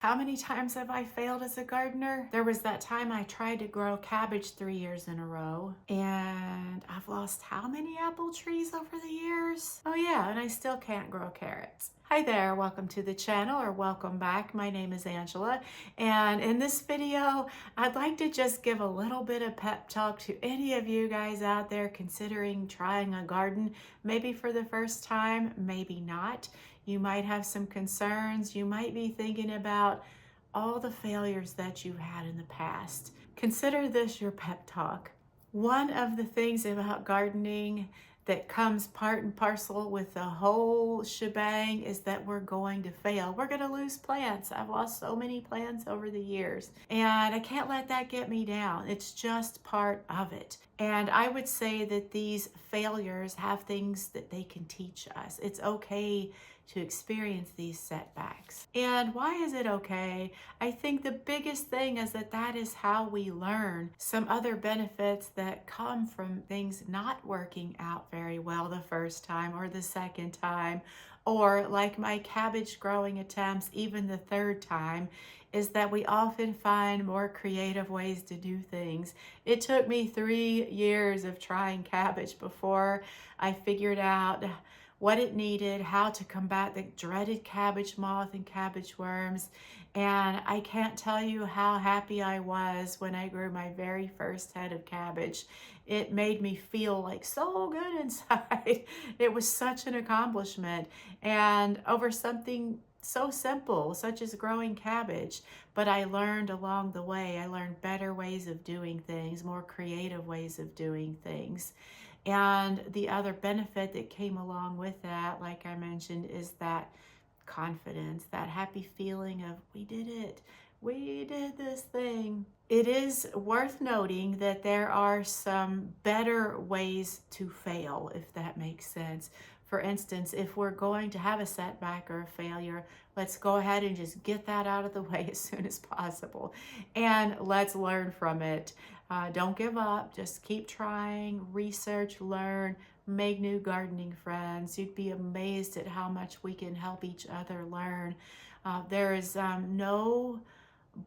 How many times have I failed as a gardener? There was that time I tried to grow cabbage 3 years in a row, and I've lost how many apple trees over the years? Oh yeah, and I still can't grow carrots. Hi there, welcome to the channel, or welcome back. My name is Angela, and in this video, I'd like to just give a little bit of pep talk to any of you guys out there considering trying a garden, maybe for the first time, maybe not. You might have some concerns. You might be thinking about all the failures that you've had in the past. Consider this your pep talk. One of the things about gardening that comes part and parcel with the whole shebang is that we're going to fail. We're going to lose plants. I've lost so many plants over the years, and I can't let that get me down. It's just part of it. And I would say that these failures have things that they can teach us. It's okay to experience these setbacks. And why is it okay? I think the biggest thing is that that is how we learn. Some other benefits that come from things not working out very well the first time or the second time, or like my cabbage growing attempts, even the third time, is that we often find more creative ways to do things. It took me 3 years of trying cabbage before I figured out what it needed, how to combat the dreaded cabbage moth and cabbage worms. And I can't tell you how happy I was when I grew my very first head of cabbage. It made me feel like so good inside. It was such an accomplishment. And over something so simple, such as growing cabbage, but I learned along the way. I learned better ways of doing things, more creative ways of doing things. And the other benefit that came along with that, like I mentioned, is that confidence, that happy feeling of we did it. We did this thing. It is worth noting that there are some better ways to fail, if that makes sense. For instance, if we're going to have a setback or a failure, let's go ahead and just get that out of the way as soon as possible. And let's learn from it. Don't give up. Just keep trying, research, learn, make new gardening friends. You'd be amazed at how much we can help each other learn. There is no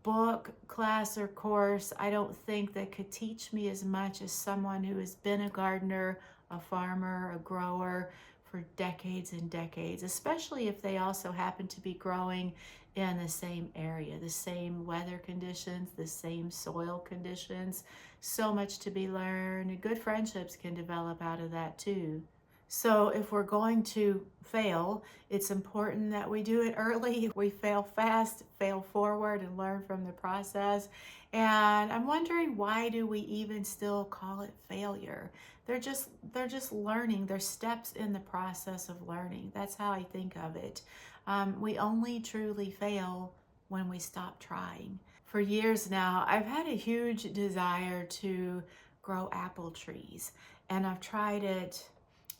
book, class, or course, I don't think, that could teach me as much as someone who has been a gardener, a farmer, a grower for decades and decades, especially if they also happen to be growing in the same area, the same weather conditions, the same soil conditions. So much to be learned. Good friendships can develop out of that too. So if we're going to fail, it's important that we do it early. We fail fast, fail forward, and learn from the process. And I'm wondering, why do we even still call it failure? They're just learning. They're steps in the process of learning. That's how I think of it. We only truly fail when we stop trying. For years now, I've had a huge desire to grow apple trees, and I've tried it.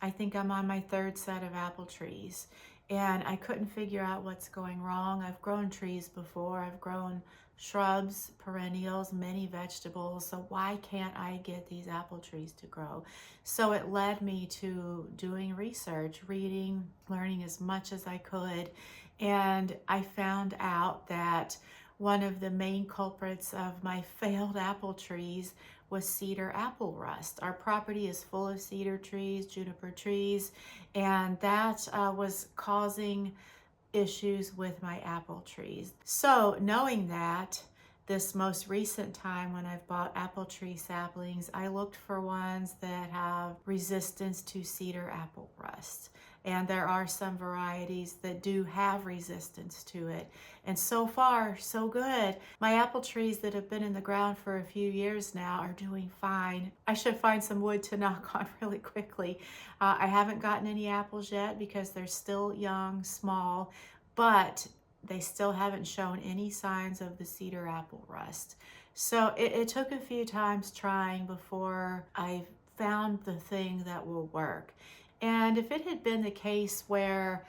I think I'm on my third set of apple trees, and I couldn't figure out what's going wrong. I've grown trees before. I've grown shrubs, perennials, many vegetables. So why can't I get these apple trees to grow? So it led me to doing research, reading, learning as much as I could. And I found out that one of the main culprits of my failed apple trees was cedar apple rust. Our property is full of cedar trees, juniper trees, and that was causing issues with my apple trees. So knowing that, this most recent time when I've bought apple tree saplings, I looked for ones that have resistance to cedar apple rust. And there are some varieties that do have resistance to it. And so far, so good. My apple trees that have been in the ground for a few years now are doing fine. I should find some wood to knock on really quickly. I haven't gotten any apples yet because they're still young, small, but they still haven't shown any signs of the cedar apple rust. So it took a few times trying before I found the thing that will work. And if it had been the case where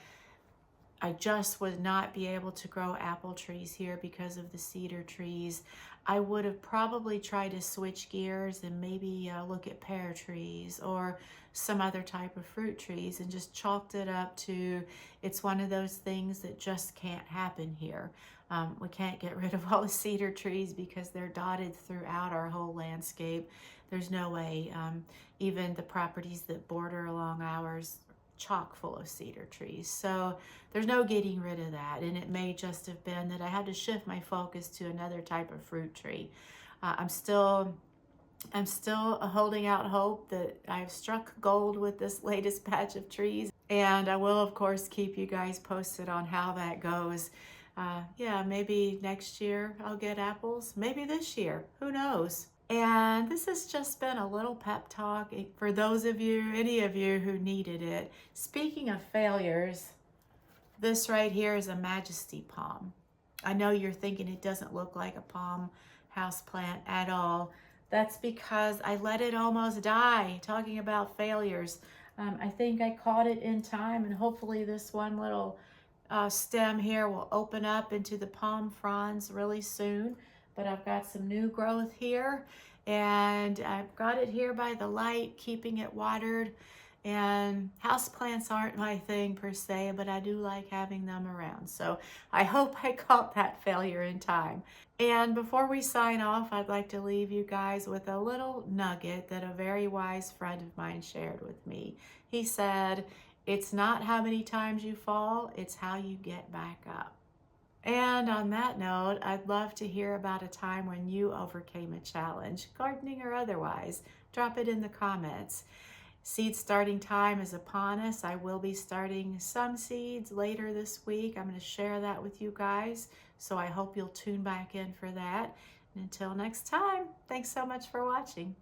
I just would not be able to grow apple trees here because of the cedar trees, I would have probably tried to switch gears and maybe look at pear trees or some other type of fruit trees, and just chalked it up to, it's one of those things that just can't happen here. We can't get rid of all the cedar trees because they're dotted throughout our whole landscape. There's no way. Even the properties that border along ours, chock full of cedar trees. So there's no getting rid of that. And it may just have been that I had to shift my focus to another type of fruit tree. I'm still holding out hope that I've struck gold with this latest batch of trees. And I will, of course, keep you guys posted on how that goes. Yeah, maybe next year I'll get apples. Maybe this year. Who knows? And this has just been a little pep talk for those of you, any of you who needed it. Speaking of failures, this right here is a Majesty palm. I know you're thinking it doesn't look like a palm house plant at all. That's because I let it almost die. Talking about failures. I think I caught it in time, and hopefully this one little stem here will open up into the palm fronds really soon. But I've got some new growth here, and I've got it here by the light, keeping it watered. And houseplants aren't my thing per se, but I do like having them around. So I hope I caught that failure in time. And before we sign off, I'd like to leave you guys with a little nugget that a very wise friend of mine shared with me. He said, "It's not how many times you fall, it's how you get back up." And on that note, I'd love to hear about a time when you overcame a challenge, gardening or otherwise. Drop it in the comments. Seed starting time is upon us. I will be starting some seeds later this week. I'm going to share that with you guys. So I hope you'll tune back in for that. And until next time, thanks so much for watching.